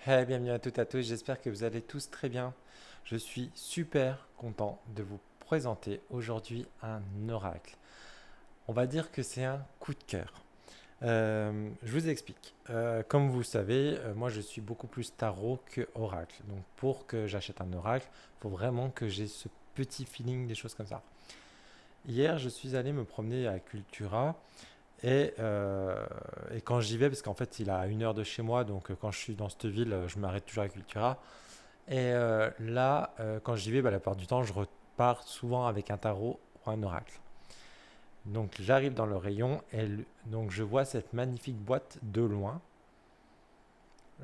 Hey, bienvenue à toutes et à tous, j'espère que vous allez tous très bien. Je suis super content de vous présenter aujourd'hui un oracle. On va dire que c'est un coup de cœur. Je vous explique. Comme vous le savez, moi je suis beaucoup plus tarot que oracle. Donc pour que j'achète un oracle, il faut vraiment que j'ai ce petit feeling des choses comme ça. Hier, je suis allé me promener à Cultura et quand j'y vais, parce qu'en fait il est à 1 heure de chez moi, donc quand je suis dans cette ville, je m'arrête toujours à Cultura. Et là, quand j'y vais, la plupart du temps, je repars souvent avec un tarot ou un oracle. Donc j'arrive dans le rayon et donc je vois cette magnifique boîte de loin.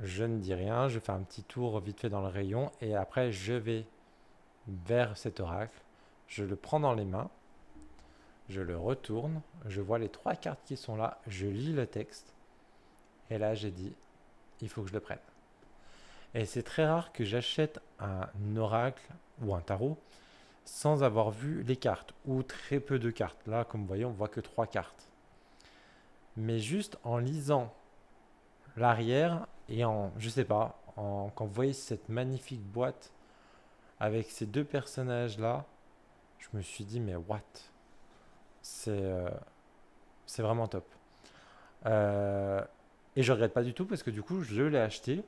Je ne dis rien, je fais un petit tour vite fait dans le rayon et après je vais vers cet oracle. Je le prends dans les mains, je le retourne, je vois les trois cartes qui sont là, je lis le texte et là j'ai dit il faut que je le prenne. Et c'est très rare que j'achète un oracle ou un tarot sans avoir vu les cartes, ou très peu de cartes. Là, comme vous voyez, on voit que trois cartes. Mais juste en lisant l'arrière et je sais pas, quand vous voyez cette magnifique boîte avec ces deux personnages-là, je me suis dit, mais what? C'est euh, c'est vraiment top. Euh, et je regrette pas du tout parce que du coup, je l'ai acheté.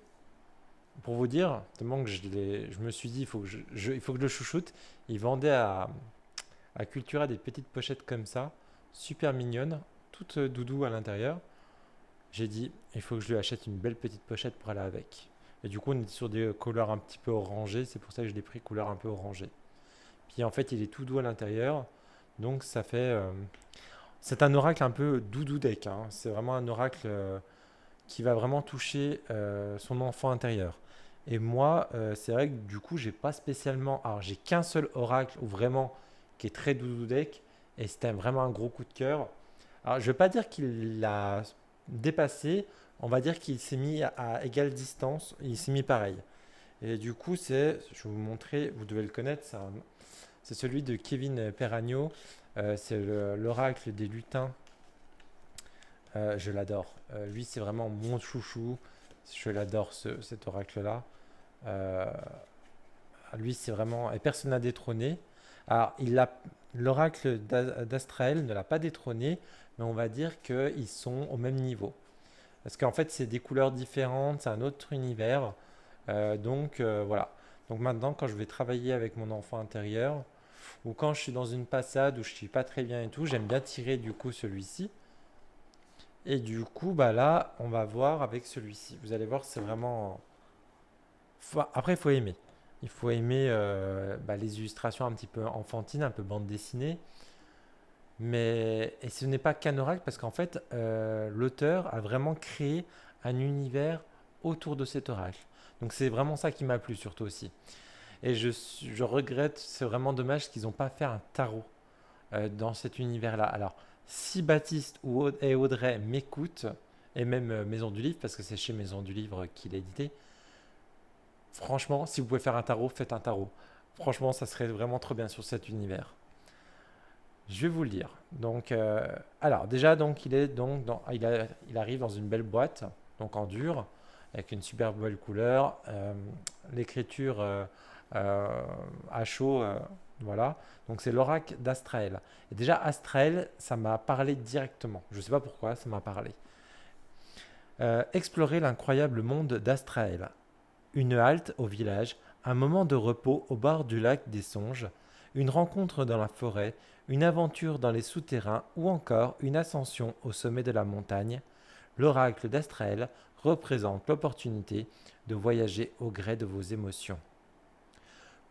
Pour vous dire, tellement que je me suis dit, il faut que je le chouchoute. Il vendait à Cultura des petites pochettes comme ça, super mignonnes, toutes doudou à l'intérieur. J'ai dit, il faut que je lui achète une belle petite pochette pour aller avec. Et du coup, on est sur des couleurs un petit peu orangées, c'est pour ça que je l'ai pris couleur un peu orangée. Puis en fait, il est tout doux à l'intérieur, donc ça fait. C'est un oracle un peu doudou deck, hein. C'est vraiment un oracle qui va vraiment toucher son enfant intérieur. Et moi, c'est vrai que du coup, j'ai pas spécialement. Alors, j'ai qu'un seul oracle ou vraiment qui est très doudou deck, et c'était vraiment un gros coup de cœur. Alors, je ne veux pas dire qu'il l'a dépassé, on va dire qu'il s'est mis à égale distance, il s'est mis pareil. Et du coup, je vais vous montrer, vous devez le connaître, c'est celui de Kevin Peragno, c'est l'oracle des lutins. Je l'adore. Lui, c'est vraiment mon chouchou. Je l'adore, cet oracle-là. Euh, Lui, c'est vraiment. Et personne n'a détrôné. Alors, l'oracle d'Astrael ne l'a pas détrôné, mais on va dire qu'ils sont au même niveau. Parce qu'en fait, c'est des couleurs différentes, c'est un autre univers. Donc voilà. Donc maintenant, quand je vais travailler avec mon enfant intérieur, ou quand je suis dans une passade où je suis pas très bien et tout, j'aime bien tirer du coup celui-ci. Et du coup, là, on va voir avec celui-ci. Vous allez voir, c'est vraiment. Après, il faut aimer. Il faut aimer les illustrations un petit peu enfantines, un peu bande dessinée. Et ce n'est pas qu'un oracle parce qu'en fait, l'auteur a vraiment créé un univers autour de cet oracle. Donc c'est vraiment ça qui m'a plu surtout aussi. Et je regrette, c'est vraiment dommage qu'ils n'ont pas fait un tarot dans cet univers-là. Alors, si Baptiste et Audrey m'écoutent, et même Maison du Livre, parce que c'est chez Maison du Livre qu'il est édité, franchement, si vous pouvez faire un tarot, faites un tarot. Franchement, ça serait vraiment trop bien sur cet univers. Je vais vous le dire. Donc, alors déjà, donc il est donc il arrive dans une belle boîte, donc en dur, avec une super belle couleur, l'écriture euh, à chaud, voilà. Donc c'est l'oracle d'Astrael. Et déjà Astrael, ça m'a parlé directement. Je ne sais pas pourquoi, ça m'a parlé. Explorer l'incroyable monde d'Astrael. Une halte au village, un moment de repos au bord du lac des Songes, une rencontre dans la forêt, une aventure dans les souterrains ou encore une ascension au sommet de la montagne, l'oracle d'Astrael représente l'opportunité de voyager au gré de vos émotions.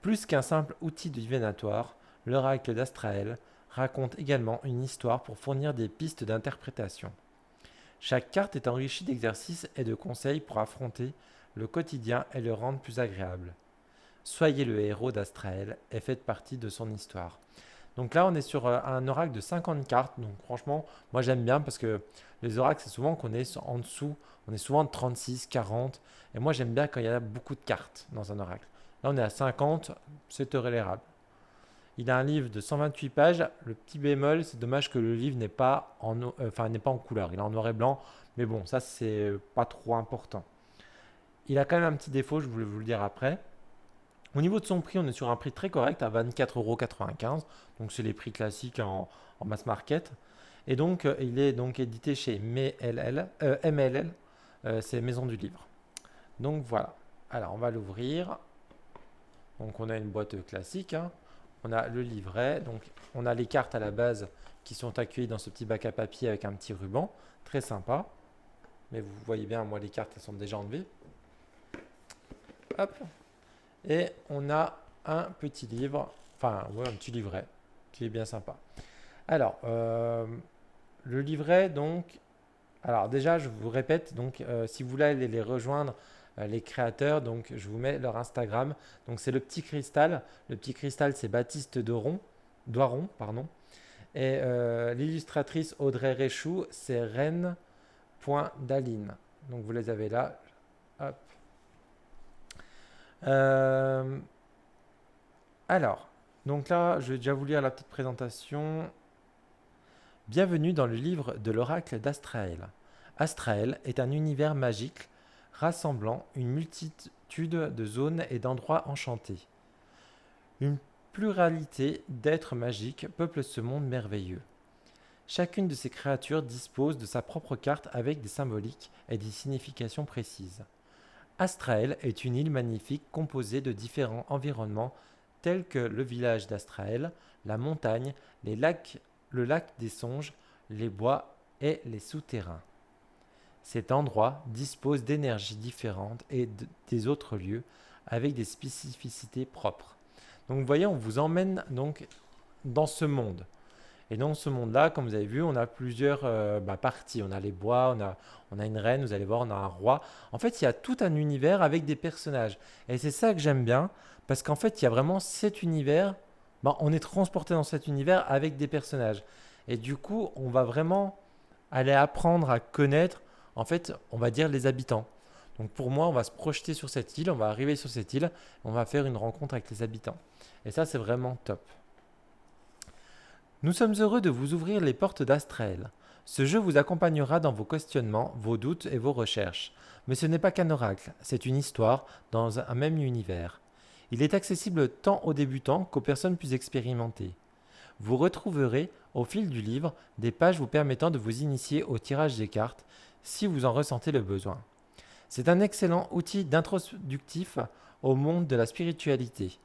Plus qu'un simple outil divinatoire, l'oracle d'Astrael raconte également une histoire pour fournir des pistes d'interprétation. Chaque carte est enrichie d'exercices et de conseils pour affronter le quotidien et le rendre plus agréable. Soyez le héros d'Astrael et faites partie de son histoire. Donc là, on est sur un oracle de 50 cartes. Donc franchement, moi j'aime bien parce que les oracles, c'est souvent qu'on est en dessous. On est souvent de 36, 40. Et moi j'aime bien quand il y a beaucoup de cartes dans un oracle. Là, on est à 50, c'est tolérable. Il a un livre de 128 pages. Le petit bémol, c'est dommage que le livre n'est pas en couleur. Il est en noir et blanc. Mais bon, ça, c'est pas trop important. il a quand même un petit défaut, je voulais vous le dire après. Au niveau de son prix, on est sur un prix très correct à 24,95 €. Donc c'est les prix classiques en mass market. Et donc il est donc édité chez MLL, c'est Maison du Livre. Donc voilà. Alors on va l'ouvrir. Donc on a une boîte classique, hein. On a le livret, donc on a les cartes à la base qui sont accueillies dans ce petit bac à papier avec un petit ruban. Très sympa. Mais vous voyez bien, moi les cartes elles sont déjà enlevées. Hop. Et on a un petit livre, enfin ouais, un petit livret qui est bien sympa. Alors, le livret, donc, alors déjà, je vous répète, donc, si vous voulez aller les rejoindre, les créateurs, donc, je vous mets leur Instagram. Donc, c'est le petit cristal. Le petit cristal, c'est Baptiste Doiron, pardon. Et l'illustratrice Audrey Réchou, c'est Reine.daline. Donc, vous les avez là. Hop. Euh, alors, donc là, je vais déjà vous lire la petite présentation. Bienvenue dans le livre de l'oracle d'Astraël. Astraël est un univers magique rassemblant une multitude de zones et d'endroits enchantés. Une pluralité d'êtres magiques peuple ce monde merveilleux. Chacune de ces créatures dispose de sa propre carte avec des symboliques et des significations précises. Astraël est une île magnifique composée de différents environnements tels que le village d'Astraël, la montagne, les lacs, le lac des songes, les bois et les souterrains. Cet endroit dispose d'énergies différentes et des autres lieux avec des spécificités propres. Donc vous voyez, on vous emmène donc dans ce monde. Et dans ce monde-là, comme vous avez vu, on a plusieurs parties. On a les bois, on a une reine, vous allez voir, on a un roi. En fait, il y a tout un univers avec des personnages. Et c'est ça que j'aime bien, parce qu'en fait, il y a vraiment cet univers. On est transporté dans cet univers avec des personnages. Et du coup, on va vraiment aller apprendre à connaître, en fait, on va dire les habitants. Donc pour moi, on va se projeter sur cette île, on va arriver sur cette île, on va faire une rencontre avec les habitants. Et ça, c'est vraiment top. Nous sommes heureux de vous ouvrir les portes d'Astraël. Ce jeu vous accompagnera dans vos questionnements, vos doutes et vos recherches. Mais ce n'est pas qu'un oracle, c'est une histoire dans un même univers. Il est accessible tant aux débutants qu'aux personnes plus expérimentées. Vous retrouverez, au fil du livre, des pages vous permettant de vous initier au tirage des cartes si vous en ressentez le besoin. C'est un excellent outil d'introductif au monde de la spiritualité.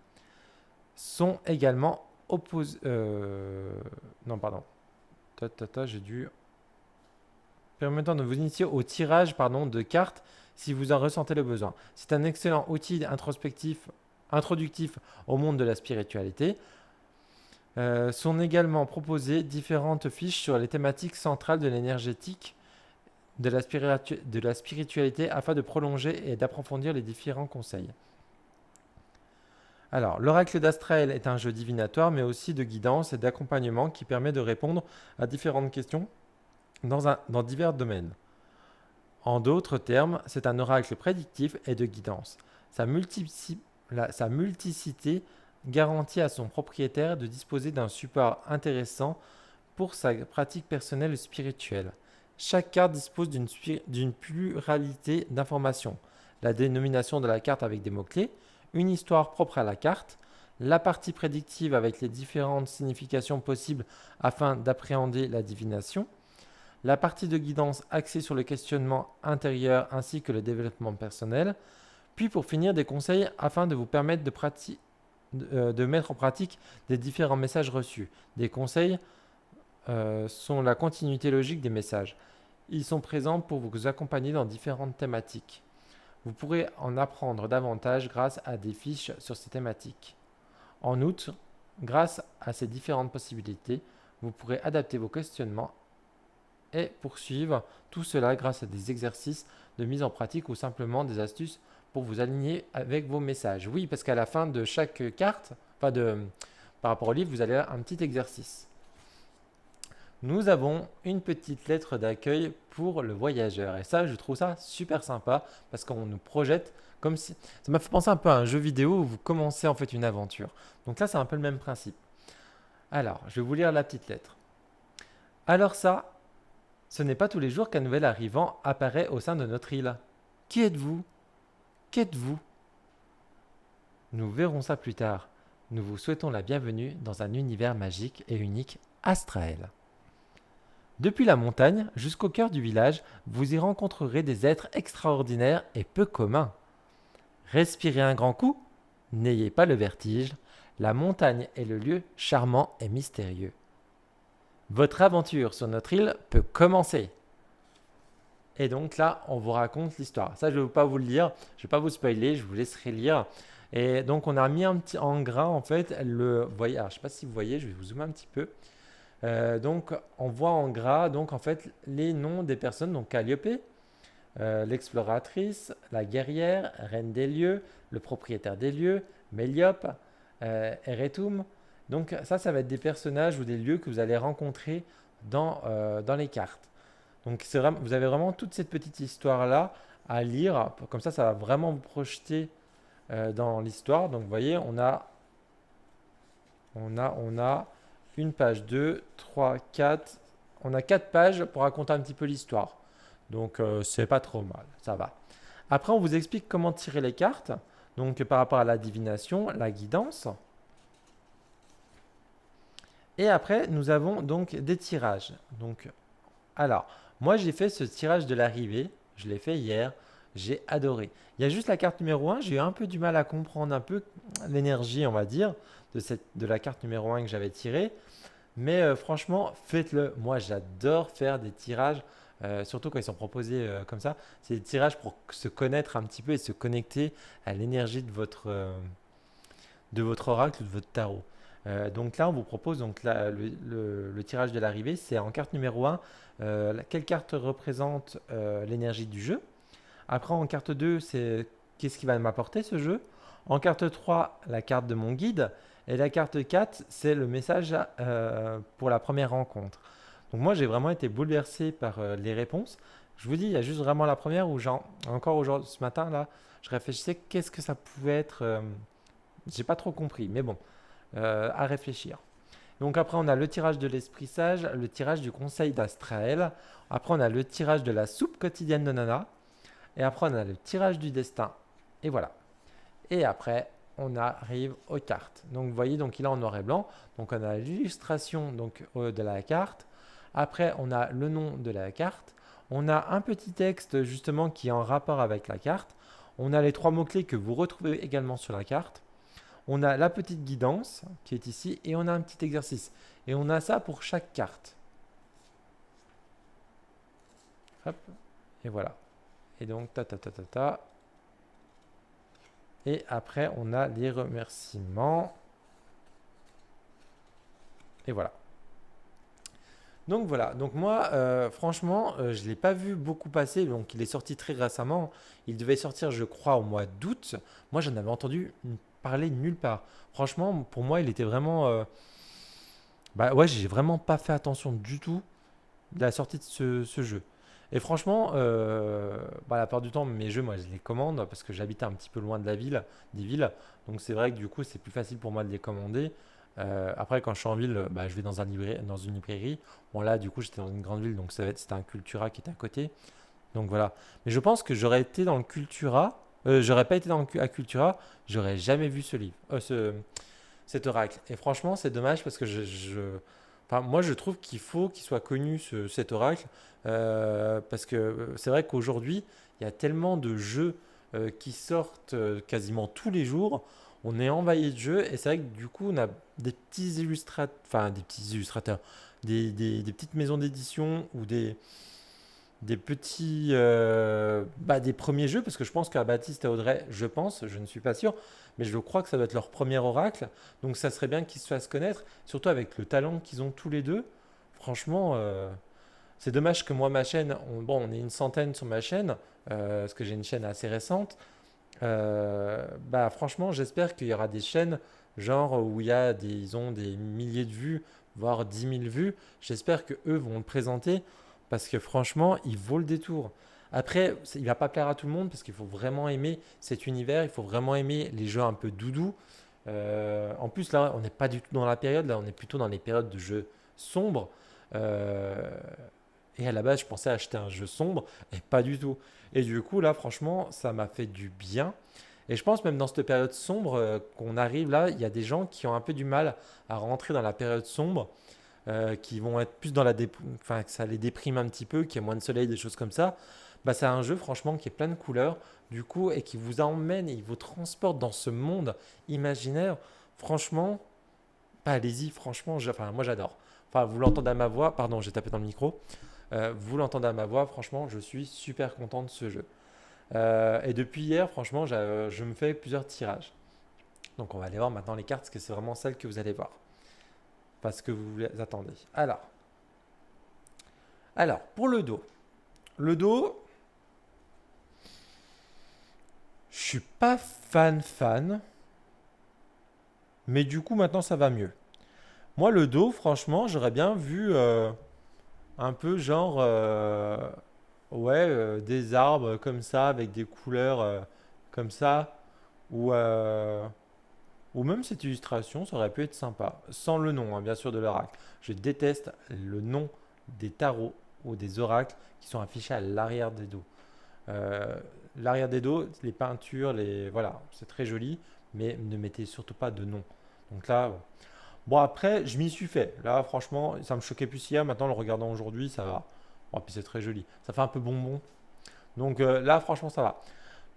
Sont également opposés. Non, pardon. J'ai dû. Permettant de vous initier au tirage de cartes si vous en ressentez le besoin. C'est un excellent outil introductif au monde de la spiritualité. Sont également proposées différentes fiches sur les thématiques centrales de l'énergétique de la spiritualité afin de prolonger et d'approfondir les différents conseils. Alors, l'oracle d'Astraël est un jeu divinatoire, mais aussi de guidance et d'accompagnement qui permet de répondre à différentes questions dans divers domaines. En d'autres termes, c'est un oracle prédictif et de guidance. Sa multicité garantit à son propriétaire de disposer d'un support intéressant pour sa pratique personnelle et spirituelle. Chaque carte dispose d'une pluralité d'informations. La dénomination de la carte avec des mots-clés, une histoire propre à la carte, la partie prédictive avec les différentes significations possibles afin d'appréhender la divination, la partie de guidance axée sur le questionnement intérieur ainsi que le développement personnel, puis pour finir des conseils afin de vous permettre de mettre en pratique des différents messages reçus. Des conseils sont la continuité logique des messages. Ils sont présents pour vous accompagner dans différentes thématiques. Vous pourrez en apprendre davantage grâce à des fiches sur ces thématiques. En outre, grâce à ces différentes possibilités, vous pourrez adapter vos questionnements et poursuivre tout cela grâce à des exercices de mise en pratique ou simplement des astuces pour vous aligner avec vos messages. Oui, parce qu'à la fin de chaque carte, par rapport au livre, vous allez avoir un petit exercice. Nous avons une petite lettre d'accueil pour le voyageur. Et ça, je trouve ça super sympa parce qu'on nous projette comme si... Ça m'a fait penser un peu à un jeu vidéo où vous commencez en fait une aventure. Donc là, c'est un peu le même principe. Alors, je vais vous lire la petite lettre. Alors ça, ce n'est pas tous les jours qu'un nouvel arrivant apparaît au sein de notre île. Qui êtes-vous ? Qu'êtes-vous? Nous verrons ça plus tard. Nous vous souhaitons la bienvenue dans un univers magique et unique, Astrael. Depuis la montagne jusqu'au cœur du village, vous y rencontrerez des êtres extraordinaires et peu communs. Respirez un grand coup, n'ayez pas le vertige, la montagne est le lieu charmant et mystérieux. Votre aventure sur notre île peut commencer. Et donc là, on vous raconte l'histoire. Ça, je ne vais pas vous le lire, je ne vais pas vous spoiler, je vous laisserai lire. Et donc, on a mis un petit en gras, en fait, voyez, alors, je ne sais pas si vous voyez, je vais vous zoomer un petit peu. Donc, on voit en gras, donc, en fait, les noms des personnes. Donc, Calliope, l'exploratrice, la guerrière, reine des lieux, le propriétaire des lieux, Méliope, Eretum. Donc, ça va être des personnages ou des lieux que vous allez rencontrer dans les cartes. Donc vous avez vraiment toute cette petite histoire-là à lire. Comme ça va vraiment vous projeter dans l'histoire. Donc vous voyez, on a une page, 2, 3, 4. On a 4 pages pour raconter un petit peu l'histoire. Donc c'est pas trop mal, ça va. Après, on vous explique comment tirer les cartes. Donc par rapport à la divination, la guidance. Et après, nous avons donc des tirages. Donc, alors, moi j'ai fait ce tirage de l'arrivée. Je l'ai fait hier. J'ai adoré. Il y a juste la carte numéro 1. J'ai eu un peu du mal à comprendre un peu l'énergie, on va dire, de la carte numéro 1 que j'avais tirée. Mais franchement, faites-le. Moi, j'adore faire des tirages, surtout quand ils sont proposés comme ça. C'est des tirages pour se connaître un petit peu et se connecter à l'énergie de votre oracle ou de votre tarot. Donc là, on vous propose donc le tirage de l'arrivée. C'est en carte numéro 1. Quelle carte représente l'énergie du jeu? Après, en carte 2, c'est qu'est-ce qui va m'apporter ce jeu? En carte 3, la carte de mon guide. Et la carte 4, c'est le message pour la première rencontre. Donc moi, j'ai vraiment été bouleversé par les réponses. Je vous dis, il y a juste vraiment la première où encore aujourd'hui, ce matin, là, je réfléchissais qu'est-ce que ça pouvait être. J'ai pas trop compris, mais bon, à réfléchir. Donc après, on a le tirage de l'esprit sage, le tirage du conseil d'Astrael. Après, on a le tirage de la soupe quotidienne de Nana. Et après, on a le tirage du destin. Et voilà. Et après, on arrive aux cartes. Donc, vous voyez, donc il est en noir et blanc. Donc, on a l'illustration de la carte. Après, on a le nom de la carte. On a un petit texte justement qui est en rapport avec la carte. On a les 3 mots-clés que vous retrouvez également sur la carte. On a la petite guidance qui est ici et on a un petit exercice. Et on a ça pour chaque carte. Hop. Et voilà. Et donc, ta. Et après, on a les remerciements. Et voilà. Donc voilà. Donc moi, franchement, je ne l'ai pas vu beaucoup passer. Donc il est sorti très récemment. Il devait sortir, je crois, au mois d'août. Moi, j'en avais entendu parler nulle part. Franchement, pour moi, il était vraiment... bah ouais, j'ai vraiment pas fait attention du tout de la sortie de ce jeu. Et franchement, bah, la plupart du temps, mes jeux, moi, je les commande parce que j'habite un petit peu loin de des villes. Donc c'est vrai que du coup, c'est plus facile pour moi de les commander. Après, quand je suis en ville, bah, je vais dans une librairie. Bon, là, du coup, j'étais dans une grande ville, donc c'était un Cultura qui était à côté. Donc voilà. Mais je pense que j'aurais été dans le Cultura. J'aurais pas été à Cultura, j'aurais jamais vu ce livre, cet oracle. Et franchement, c'est dommage parce que enfin, moi, je trouve qu'il faut qu'il soit connu cet oracle parce que c'est vrai qu'aujourd'hui, il y a tellement de jeux qui sortent quasiment tous les jours. On est envahi de jeux et c'est vrai que du coup, on a des petits illustrateurs, des petites maisons d'édition ou des petits, des premiers jeux, parce que je pense qu'à Baptiste et Audrey, je ne suis pas sûr, mais je crois que ça doit être leur premier oracle. Donc ça serait bien qu'ils se fassent connaître, surtout avec le talent qu'ils ont tous les deux. Franchement, c'est dommage que moi, ma chaîne, on est une centaine sur ma chaîne, parce que j'ai une chaîne assez récente. Bah franchement, j'espère qu'il y aura des chaînes genre où ils ont des milliers de vues, voire 10 000 vues. J'espère que eux vont le présenter parce que franchement, il vaut le détour. Après, il va pas plaire à tout le monde parce qu'il faut vraiment aimer cet univers, il faut vraiment aimer les jeux un peu doudou. En plus, là, on n'est pas du tout dans la période, là, on est plutôt dans les périodes de jeux sombres. Euh, Et à la base, je pensais acheter un jeu sombre, et pas du tout. Et du coup, là, franchement, ça m'a fait du bien. Et je pense même dans cette période sombre qu'on arrive là, il y a des gens qui ont un peu du mal à rentrer dans la période sombre, qui vont être plus dans enfin, que ça les déprime un petit peu, qu'il y a moins de soleil, des choses comme ça. Bah, c'est un jeu, franchement, qui est plein de couleurs, du coup, et qui vous emmène et il vous transporte dans ce monde imaginaire. Franchement, bah, allez-y, franchement, enfin, moi j'adore. Enfin, vous l'entendez à ma voix, pardon, j'ai tapé dans le micro. Vous l'entendez à ma voix, franchement, je suis super content de ce jeu. Et depuis hier, franchement, je me fais plusieurs tirages. Donc on va aller voir maintenant les cartes, parce que c'est vraiment celles que vous allez voir. Parce que vous les attendez. Alors, pour le dos. Le dos, je suis pas fan, mais du coup maintenant ça va mieux. Moi le dos, franchement, j'aurais bien vu un peu genre ouais des arbres comme ça avec des couleurs comme ça ou même cette illustration, ça aurait pu être sympa. Sans le nom, hein, bien sûr, de l'oracle. Je déteste le nom des tarots ou des oracles qui sont affichés à l'arrière des dos. Euh, L'arrière des dos, les peintures, voilà, c'est très joli, mais ne mettez surtout pas de nom. Donc là, bon après, je m'y suis fait. Là, franchement, ça me choquait plus hier. Maintenant, le regardant aujourd'hui, ça va. Bon, puis c'est très joli. Ça fait un peu bonbon. Donc là, franchement, ça va.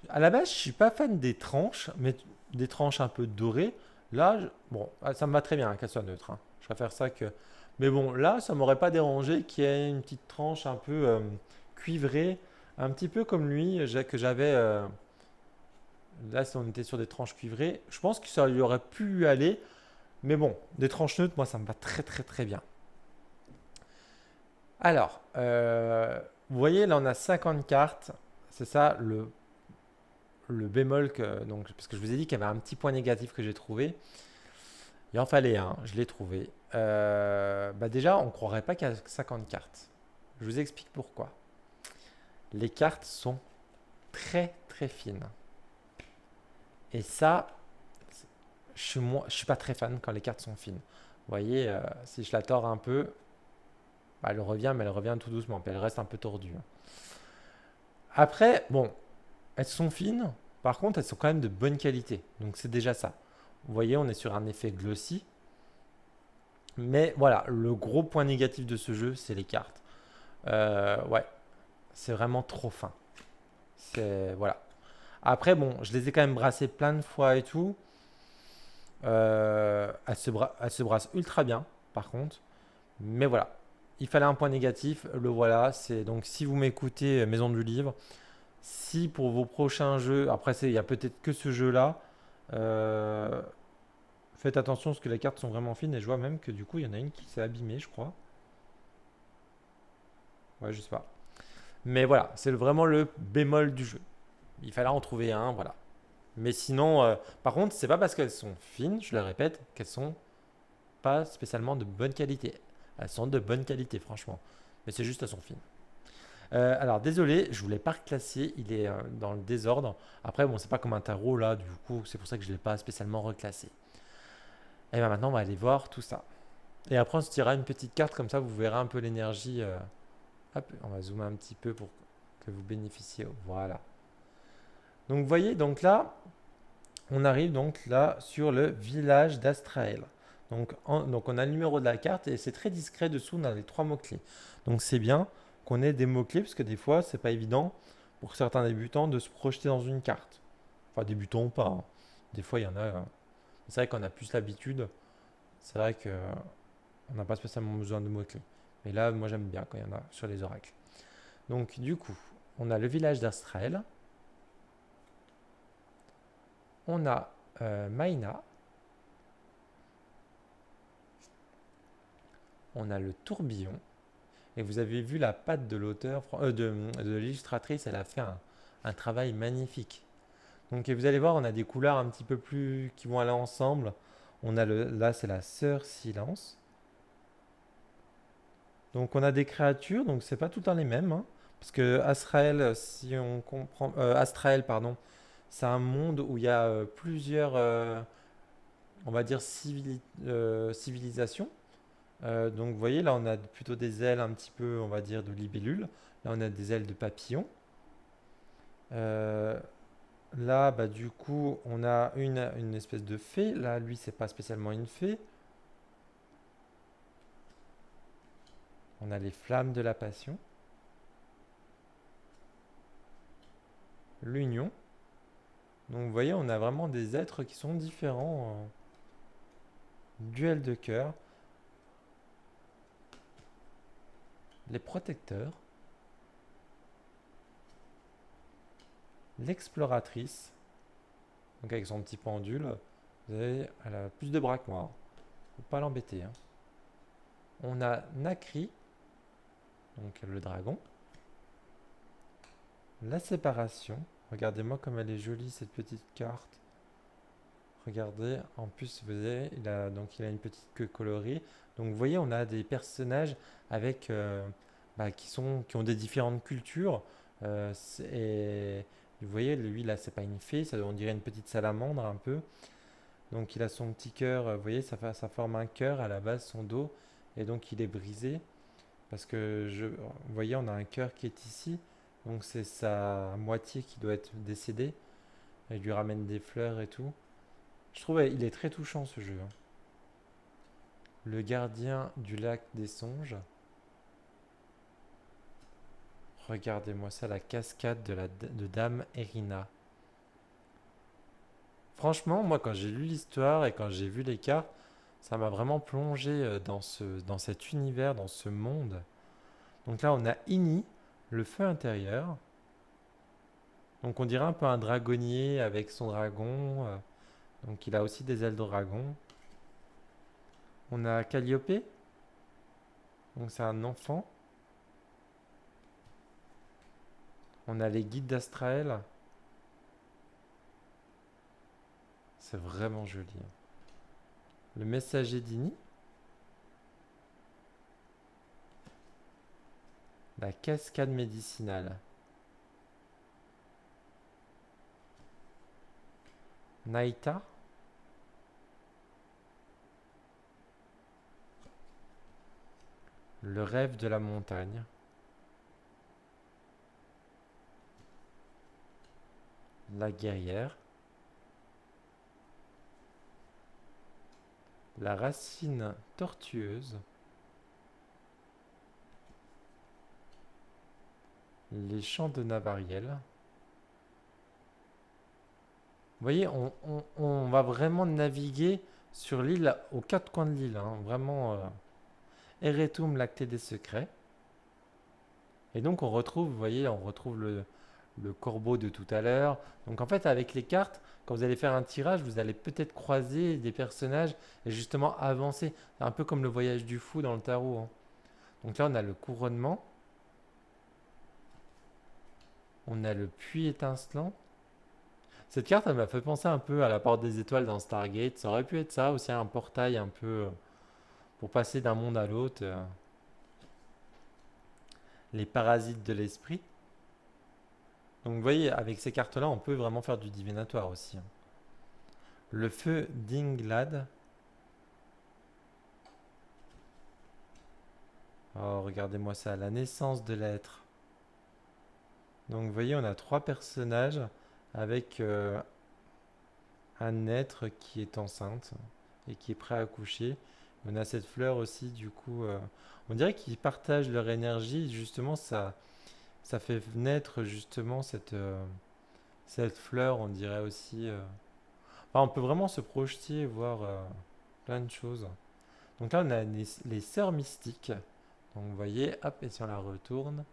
À la base, je suis pas fan des tranches, mais des tranches un peu dorées. Là, bon, ça me va très bien qu'elle soit neutre, hein. Je préfère ça que. Mais bon, là, ça m'aurait pas dérangé qu'il y ait une petite tranche un peu cuivrée, un petit peu comme lui que j'avais. Là, si on était sur des tranches cuivrées, je pense que ça lui aurait pu aller. Mais bon, des tranches neutres, moi, ça me va très très très bien. Alors, vous voyez, là, on a 50 cartes. C'est ça le bémol parce que je vous ai dit qu'il y avait un petit point négatif que j'ai trouvé. Il en fallait un, je l'ai trouvé. Bah déjà, on ne croirait pas qu'il y a 50 cartes. Je vous explique pourquoi. Les cartes sont très très fines. Et ça, je suis pas très fan quand les cartes sont fines. Vous voyez, si je la tords un peu, bah, elle revient, mais elle revient tout doucement, puis elle reste un peu tordue. Après, bon, elles sont fines, par contre, elles sont quand même de bonne qualité. Donc c'est déjà ça. Vous voyez, on est sur un effet glossy. Mais voilà, le gros point négatif de ce jeu, c'est les cartes. Ouais, c'est vraiment trop fin. C'est voilà. Après, bon, je les ai quand même brassées plein de fois et tout. Elles se brassent ultra bien, par contre. Mais voilà, il fallait un point négatif. Le voilà. C'est donc si vous m'écoutez, Maison du Livre, si pour vos prochains jeux, après il y a peut-être que ce jeu-là, euh, faites attention parce que les cartes sont vraiment fines et je vois même que du coup il y en a une qui s'est abîmée, je crois. Ouais, je sais pas. Mais voilà, c'est vraiment le bémol du jeu. Il fallait en trouver un, voilà. Mais sinon, par contre, c'est pas parce qu'elles sont fines, je le répète, qu'elles sont pas spécialement de bonne qualité. Elles sont de bonne qualité, franchement. Mais c'est juste elles sont fines. Alors désolé, je voulais pas reclasser, il est dans le désordre. Après, bon, c'est pas comme un tarot là, du coup, c'est pour ça que je l'ai pas spécialement reclassé. Et bien maintenant, on va aller voir tout ça. Et après, on se tirera une petite carte comme ça, vous verrez un peu l'énergie. Hop, on va zoomer un petit peu pour que vous bénéficiez. Voilà. Donc vous voyez, donc là, on arrive donc là sur le village d'Astrael. Donc on a le numéro de la carte et c'est très discret dessous, on a les trois mots-clés. Donc c'est bien qu'on ait des mots-clés parce que des fois, c'est pas évident pour certains débutants de se projeter dans une carte. Enfin, débutants ou pas, hein. Des fois, il y en a. C'est vrai qu'on a plus l'habitude. C'est vrai qu'on n'a pas spécialement besoin de mots-clés. Mais là, moi, j'aime bien quand il y en a sur les oracles. Donc, du coup, on a le village d'Astrael. On a Maïna. On a le tourbillon. Et vous avez vu la patte de l'auteur, de l'illustratrice, elle a fait un travail magnifique. Donc vous allez voir, on a des couleurs un petit peu plus qui vont aller ensemble. Là, c'est la sœur Silence. Donc on a des créatures, donc c'est pas tout le temps les mêmes, hein. Parce que Astrael, si on comprend, Astrael, pardon, c'est un monde où il y a plusieurs, on va dire, civilisations. Donc vous voyez, là on a plutôt des ailes un petit peu, on va dire, de libellule. Là on a des ailes de papillon. Euh, Là, bah, du coup, on a une espèce de fée. Là, lui, c'est pas spécialement une fée. On a les flammes de la passion, l'union. Donc vous voyez, on a vraiment des êtres qui sont différents. Duel de cœur, les protecteurs, l'exploratrice, donc avec son petit pendule. Vous avez, elle a plus de bras que moi. Faut pas l'embêter, hein. On a Nakri, donc le dragon. La séparation. Regardez-moi comme elle est jolie cette petite carte. Regardez, en plus, vous voyez, il a une petite queue colorée. Donc, vous voyez, on a des personnages avec, bah, qui ont des différentes cultures. Et vous voyez, lui, là, c'est pas une fée, ça, on dirait une petite salamandre un peu. Donc, il a son petit cœur, vous voyez, ça forme un cœur à la base, son dos. Et donc, il est brisé. Parce que, vous voyez, on a un cœur qui est ici. Donc, c'est sa moitié qui doit être décédée. Il lui ramène des fleurs et tout. Je trouve il est très touchant ce jeu, hein. Le gardien du lac des songes. Regardez-moi ça, la cascade de Dame Erina. Franchement, moi quand j'ai lu l'histoire et quand j'ai vu les cartes, ça m'a vraiment plongé dans cet univers, dans ce monde. Donc là, on a Ini, le feu intérieur. Donc on dirait un peu un dragonnier avec son dragon. Donc il a aussi des ailes de dragon. On a Calliope, donc c'est un enfant. On a les guides d'Astraël. C'est vraiment joli, hein. Le messager d'Ini. La cascade médicinale. Naïta. Le rêve de la montagne. La guerrière. La racine tortueuse. Les champs de Navariel. Vous voyez, on va vraiment naviguer sur l'île, aux quatre coins de l'île, hein. Vraiment, Eretum, l'acté des secrets. Et donc on retrouve, vous voyez, on retrouve le corbeau de tout à l'heure. Donc en fait, avec les cartes, quand vous allez faire un tirage, vous allez peut-être croiser des personnages et justement avancer. C'est un peu comme le voyage du fou dans le tarot, hein. Donc là, on a le couronnement, on a le puits étincelant. Cette carte, elle m'a fait penser un peu à la porte des étoiles dans Stargate. Ça aurait pu être ça aussi, un portail un peu pour passer d'un monde à l'autre. Les parasites de l'esprit. Donc vous voyez, avec ces cartes-là, on peut vraiment faire du divinatoire aussi, hein. Le feu d'Inglad. Oh, regardez-moi ça, la naissance de l'être. Donc vous voyez, on a trois personnages avec un être qui est enceinte et qui est prêt à accoucher. On a cette fleur aussi, du coup, on dirait qu'ils partagent leur énergie. Justement, ça fait naître justement cette fleur, on dirait aussi. Enfin, on peut vraiment se projeter et voir plein de choses. Donc là, on a les sœurs mystiques. Donc vous voyez, hop, et si on la retourne.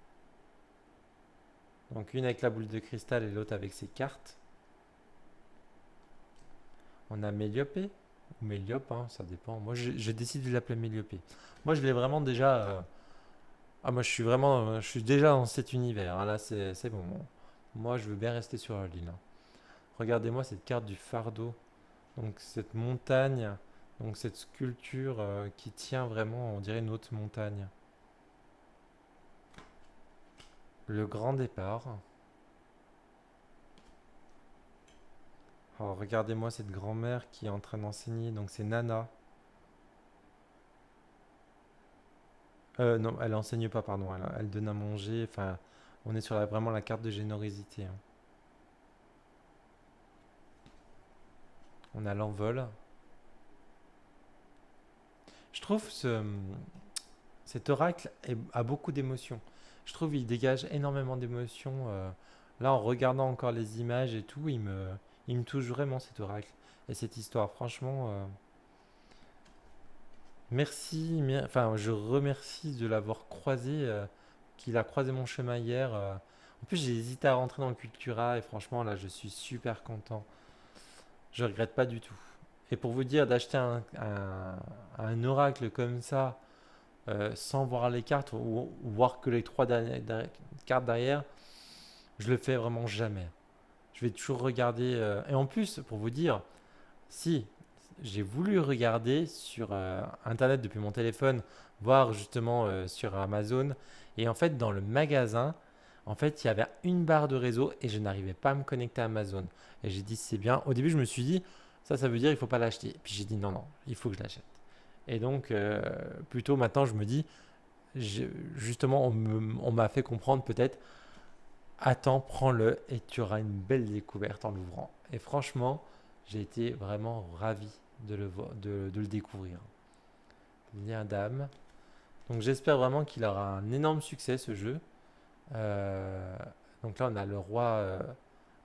Donc une avec la boule de cristal et l'autre avec ses cartes. On a Méliope, ou Méliope, hein, ça dépend. Moi, j'ai décidé de l'appeler Méliope. Moi, je l'ai vraiment déjà. Ah, moi, je suis déjà dans cet univers, hein. Là, c'est bon. Moi, je veux bien rester sur l'île, hein. Regardez-moi cette carte du fardeau. Donc, cette montagne, donc cette sculpture qui tient vraiment, on dirait une haute montagne. Le grand départ. Oh, regardez-moi cette grand-mère qui est en train d'enseigner. Donc, c'est Nana. Non, elle enseigne pas, pardon. Elle donne à manger. Enfin, on est sur vraiment la carte de générosité, hein. On a l'envol. Je trouve cet oracle a beaucoup d'émotions. Je trouve il dégage énormément d'émotions. Là, en regardant encore les images et tout, il me touche vraiment cet oracle et cette histoire. Franchement, merci. Enfin, je remercie de l'avoir croisé, qu'il a croisé mon chemin hier. En plus, j'ai hésité à rentrer dans le Cultura et franchement, là, je suis super content. Je regrette pas du tout. Et pour vous dire, d'acheter un oracle comme ça, sans voir les cartes ou voir que les trois cartes derrière, je le fais vraiment jamais. Je vais toujours regarder. Et en plus, pour vous dire, si j'ai voulu regarder sur internet depuis mon téléphone, voir justement sur Amazon, et en fait, dans le magasin, en fait, il y avait une barre de réseau et je n'arrivais pas à me connecter à Amazon. Et j'ai dit, c'est bien. Au début, je me suis dit, ça veut dire il ne faut pas l'acheter. Puis j'ai dit, non, non, il faut que je l'achète. Et donc, plutôt maintenant, je me dis, justement, on m'a fait comprendre peut-être, attends, prends-le et tu auras une belle découverte en l'ouvrant. Et franchement, j'ai été vraiment ravi de le découvrir. Lien d'âme. Donc j'espère vraiment qu'il aura un énorme succès ce jeu. Euh, donc là on a le roi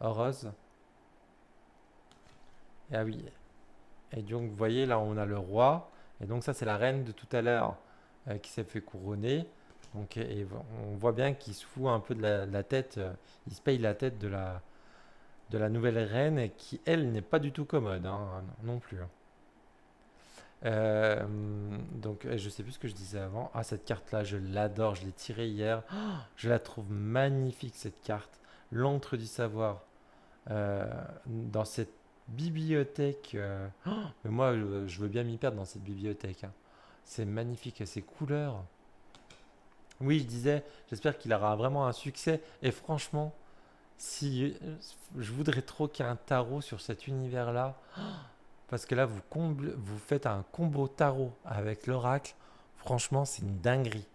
Horus. Et ah oui. Et donc vous voyez là on a le roi. Et donc ça c'est la reine de tout à l'heure qui s'est fait couronner. Donc et on voit bien qu'il se fout un peu de la tête. Il se paye la tête de la nouvelle reine qui elle n'est pas du tout commode, hein, non plus, hein. Donc, je sais plus ce que je disais avant. Ah, cette carte-là, je l'adore. Je l'ai tirée hier. Oh, je la trouve magnifique, cette carte. L'encre du savoir. Dans cette bibliothèque. Mais moi, je veux bien m'y perdre dans cette bibliothèque, hein. C'est magnifique. Et ces couleurs. Oui, je disais, j'espère qu'il aura vraiment un succès. Et franchement, si je voudrais trop qu'il y ait un tarot sur cet univers-là. Parce que là, vous faites un combo tarot avec l'oracle. Franchement, c'est une dinguerie.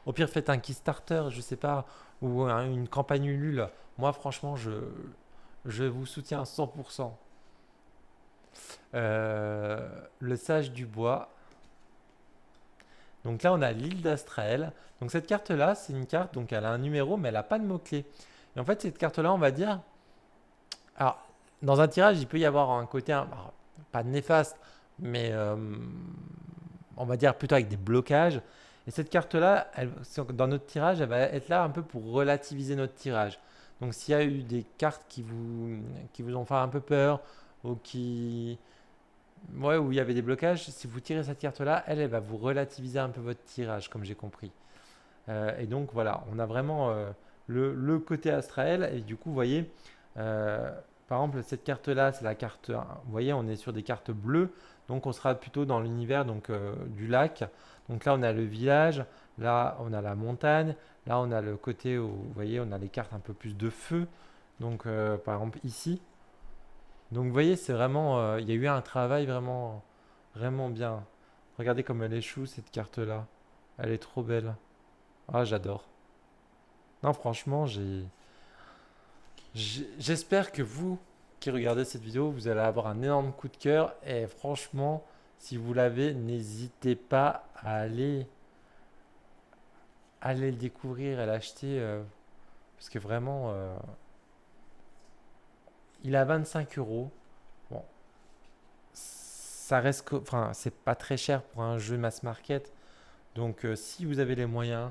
Au pire, faites un Kickstarter, je sais pas, ou une campagne Ulule. Moi, franchement, je vous soutiens à 100%. Le sage du bois. Donc là, on a l'île d'Astrael. Donc cette carte-là, c'est une carte, donc elle a un numéro, mais elle n'a pas de mots-clés. Et en fait, cette carte-là, on va dire. Alors, dans un tirage, il peut y avoir un côté, alors, pas néfaste, mais on va dire plutôt avec des blocages. Et cette carte-là, dans notre tirage, elle va être là un peu pour relativiser notre tirage. Donc s'il y a eu des cartes qui vous ont fait un peu peur ou ouais, où il y avait des blocages, si vous tirez cette carte-là, elle va vous relativiser un peu votre tirage, comme j'ai compris. Et donc voilà, on a vraiment le côté Astrael. Et du coup, vous voyez, euh, par exemple, cette carte-là, c'est la carte. Vous voyez, on est sur des cartes bleues. Donc on sera plutôt dans l'univers du lac. Donc là, on a le village. Là, on a la montagne. Là, on a le côté où, vous voyez, on a les cartes un peu plus de feu. Donc, par exemple, ici. Donc, vous voyez, c'est vraiment. Il y a eu un travail vraiment, vraiment bien. Regardez comme elle échoue, cette carte-là. Elle est trop belle. Ah, j'adore. Non, franchement, j'espère que vous qui regardez cette vidéo, vous allez avoir un énorme coup de cœur. Et franchement, si vous l'avez, n'hésitez pas à aller le découvrir et l'acheter. Parce que vraiment, il a 25 euros. Bon, ça reste. Enfin, c'est pas très cher pour un jeu mass market. Donc, si vous avez les moyens,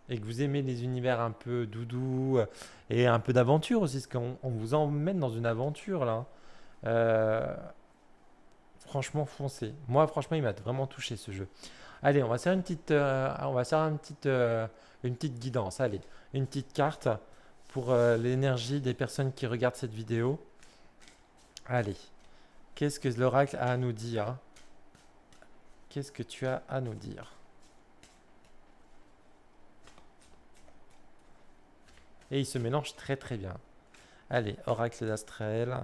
et que vous aimez les univers un peu doudou et un peu d'aventure aussi, parce qu'on vous emmène dans une aventure là. Euh, Franchement, foncez. Moi, franchement, il m'a vraiment touché ce jeu. Allez, on va faire une petite guidance. Allez, une petite carte pour l'énergie des personnes qui regardent cette vidéo. Allez, qu'est-ce que l'oracle a à nous dire? Qu'est-ce que tu as à nous dire? Et il se mélange très très bien. Allez, oracle d'Astrael.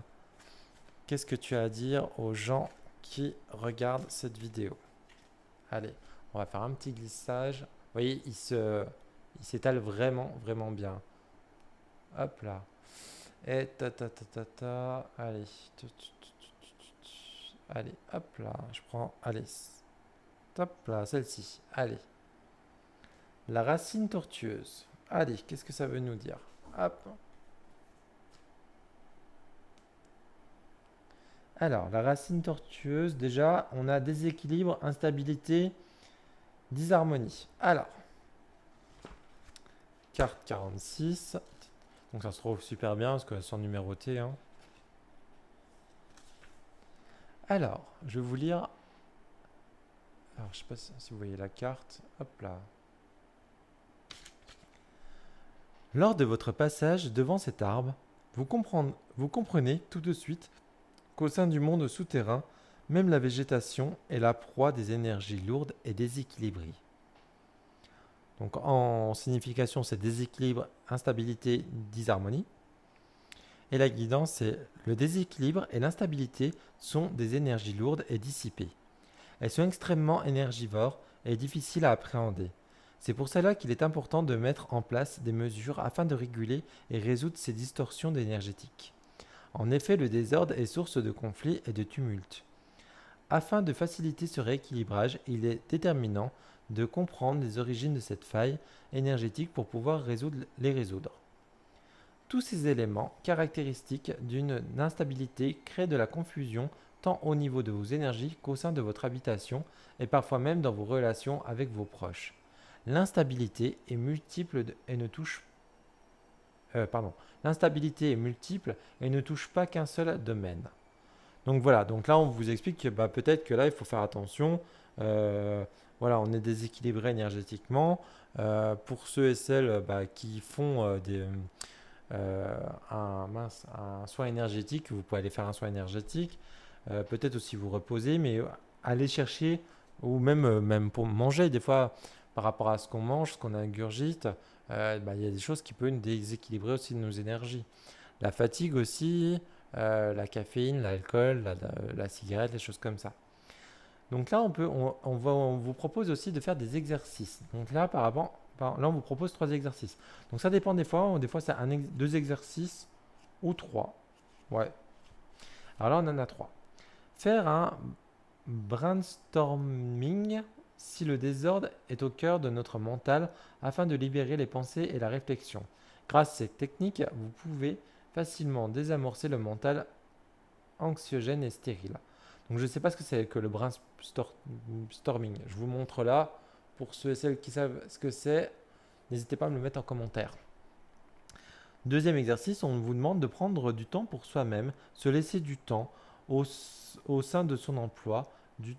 Qu'est-ce que tu as à dire aux gens qui regardent cette vidéo? Allez, on va faire un petit glissage. voyez, il s'étale vraiment, vraiment bien. Hop là. Et ta ta ta ta ta. Allez. Allez, hop là. Je prends. Allez. Hop là, celle-ci. Allez. La racine tortueuse. Allez, qu'est-ce que ça veut nous dire? Hop. Alors, la racine tortueuse, déjà, on a déséquilibre, instabilité, disharmonie. Alors, carte 46. Donc ça se trouve super bien parce qu'elles sont numérotées, hein. Alors, je vais vous lire. Alors, je sais pas si vous voyez la carte. Hop là. Lors de votre passage devant cet arbre, vous comprenez tout de suite qu'au sein du monde souterrain, même la végétation est la proie des énergies lourdes et déséquilibrées. Donc en signification, c'est déséquilibre, instabilité, disharmonie. Et la guidance, c'est le déséquilibre et l'instabilité sont des énergies lourdes et dissipées. Elles sont extrêmement énergivores et difficiles à appréhender. C'est pour cela qu'il est important de mettre en place des mesures afin de réguler et résoudre ces distorsions énergétiques. En effet, le désordre est source de conflits et de tumultes. Afin de faciliter ce rééquilibrage, il est déterminant de comprendre les origines de cette faille énergétique pour pouvoir les résoudre. Tous ces éléments caractéristiques d'une instabilité créent de la confusion tant au niveau de vos énergies qu'au sein de votre habitation et parfois même dans vos relations avec vos proches. L'instabilité est multiple et ne touche L'instabilité est multiple et ne touche pas qu'un seul domaine. Donc voilà, donc là on vous explique que peut-être que là il faut faire attention. Voilà, on est déséquilibré énergétiquement. Pour ceux et celles qui font un soin énergétique, vous pouvez aller faire un soin énergétique. Peut-être aussi vous reposer, mais aller chercher, ou même pour manger, des fois par rapport à ce qu'on mange, ce qu'on ingurgite, il y a des choses qui peuvent déséquilibrer aussi nos énergies. La fatigue aussi, la caféine, l'alcool, la cigarette, les choses comme ça. Donc là, on vous propose aussi de faire des exercices. Donc là, là, on vous propose 3 exercices. Donc ça dépend des fois. Des fois, c'est 2 exercices ou 3. Ouais. Alors là, on en a 3. Faire un brainstorming si le désordre est au cœur de notre mental afin de libérer les pensées et la réflexion. Grâce à cette technique, vous pouvez facilement désamorcer le mental anxiogène et stérile. Donc je ne sais pas ce que c'est que le brainstorming. Je vous montre là. Pour ceux et celles qui savent ce que c'est, n'hésitez pas à me le mettre en commentaire. Deuxième exercice, on vous demande de prendre du temps pour soi-même, se laisser du temps au sein de son emploi du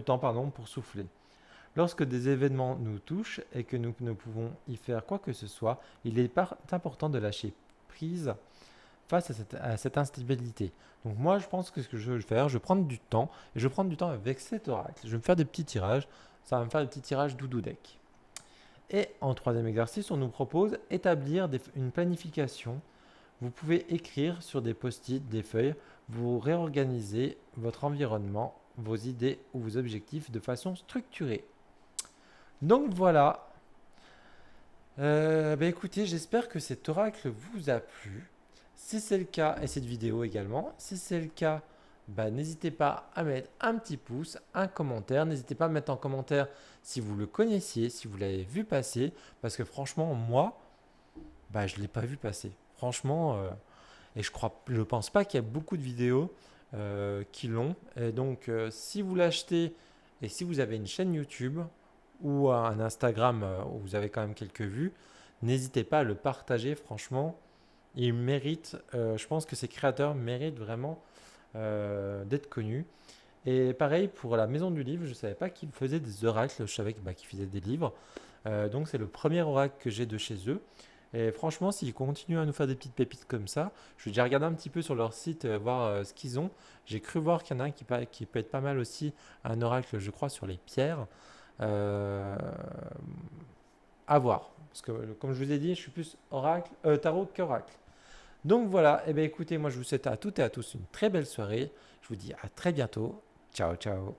temps pour souffler. Lorsque des événements nous touchent et que nous ne pouvons y faire quoi que ce soit, il est important de lâcher prise face à cette instabilité. Donc moi, je pense que ce que je vais faire, je vais prendre du temps, et je vais prendre du temps avec cet oracle. Je vais me faire des petits tirages, ça va me faire des petits tirages doudou deck. Et en troisième exercice, on nous propose établir une planification. Vous pouvez écrire sur des post-it, des feuilles, vous réorganisez votre environnement, vos idées ou vos objectifs de façon structurée. Donc voilà. Écoutez, j'espère que cet oracle vous a plu. Si c'est le cas, et cette vidéo également, si c'est le cas, n'hésitez pas à mettre un petit pouce, un commentaire. N'hésitez pas à mettre en commentaire si vous le connaissiez, si vous l'avez vu passer. Parce que franchement, moi, je ne l'ai pas vu passer. Franchement, et je pense pas qu'il y a beaucoup de vidéos qui l'ont. Et donc, si vous l'achetez et si vous avez une chaîne YouTube ou un Instagram où vous avez quand même quelques vues, n'hésitez pas à le partager. Franchement, il mérite, je pense que ces créateurs méritent vraiment d'être connus. Et pareil pour la Maison du Livre, je ne savais pas qu'ils faisaient des oracles, je savais qu'ils faisaient des livres. Donc c'est le premier oracle que j'ai de chez eux. Et franchement, s'ils continuent à nous faire des petites pépites comme ça, je vais déjà regarder un petit peu sur leur site, voir ce qu'ils ont. J'ai cru voir qu'il y en a un qui peut être pas mal aussi, un oracle, je crois, sur les pierres. À voir. Parce que, comme je vous ai dit, je suis plus tarot qu'oracle. Donc voilà, et écoutez, moi je vous souhaite à toutes et à tous une très belle soirée. Je vous dis à très bientôt. Ciao, ciao.